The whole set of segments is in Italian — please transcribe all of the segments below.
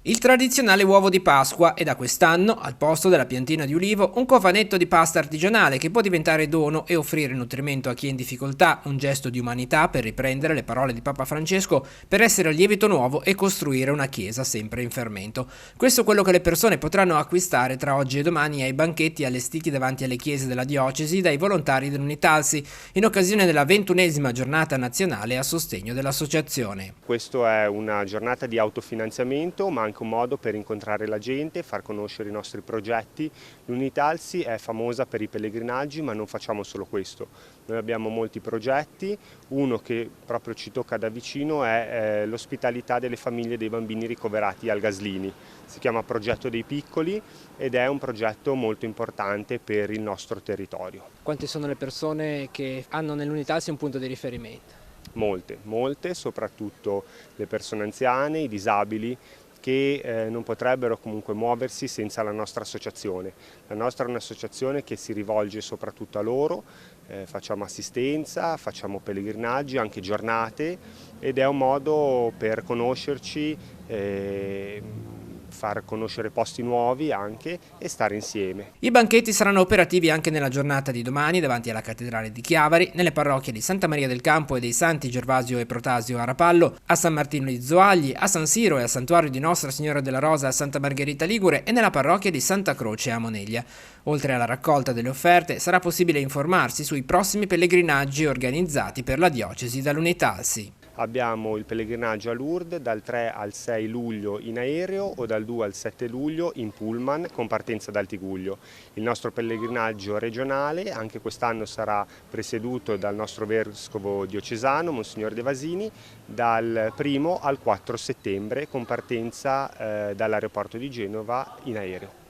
Il tradizionale uovo di Pasqua e da quest'anno, al posto della piantina di ulivo, un cofanetto di pasta artigianale che può diventare dono e offrire nutrimento a chi è in difficoltà, un gesto di umanità per riprendere le parole di Papa Francesco, per essere il lievito nuovo e costruire una chiesa sempre in fermento. Questo è quello che le persone potranno acquistare tra oggi e domani ai banchetti allestiti davanti alle chiese della diocesi dai volontari dell'Unitalsi, in occasione della 21ª giornata nazionale a sostegno dell'associazione. Questa è una giornata di autofinanziamento, ma anche un modo per incontrare la gente, far conoscere i nostri progetti. L'Unitalsi è famosa per i pellegrinaggi, ma non facciamo solo questo. Noi abbiamo molti progetti, uno che proprio ci tocca da vicino è l'ospitalità delle famiglie dei bambini ricoverati al Gaslini. Si chiama Progetto dei Piccoli ed è un progetto molto importante per il nostro territorio. Quante sono le persone che hanno nell'Unitalsi un punto di riferimento? Molte, soprattutto le persone anziane, i disabili, che non potrebbero comunque muoversi senza la nostra associazione. La nostra è un'associazione che si rivolge soprattutto a loro, facciamo assistenza, facciamo pellegrinaggi, anche giornate ed è un modo per conoscerci, far conoscere posti nuovi anche e stare insieme. I banchetti saranno operativi anche nella giornata di domani davanti alla cattedrale di Chiavari, nelle parrocchie di Santa Maria del Campo e dei Santi Gervasio e Protasio a Rapallo, a San Martino di Zoagli, a San Siro e al Santuario di Nostra Signora della Rosa a Santa Margherita Ligure e nella parrocchia di Santa Croce a Moneglia. Oltre alla raccolta delle offerte sarà possibile informarsi sui prossimi pellegrinaggi organizzati per la diocesi dall'Unitalsi. Abbiamo il pellegrinaggio a Lourdes dal 3 al 6 luglio in aereo o dal 2 al 7 luglio in pullman con partenza dal Tiguglio. Il nostro pellegrinaggio regionale anche quest'anno sarà presieduto dal nostro vescovo diocesano, Monsignor De Vasini, dal 1 al 4 settembre con partenza dall'aeroporto di Genova in aereo.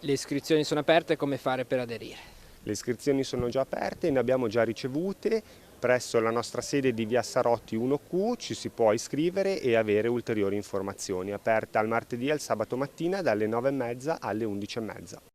Le iscrizioni sono aperte, come fare per aderire? Le iscrizioni sono già aperte, ne abbiamo già ricevute. Presso la nostra sede di via Sarotti 1Q ci si può iscrivere e avere ulteriori informazioni. Aperta al martedì e al sabato mattina dalle 9:30 alle 11:30.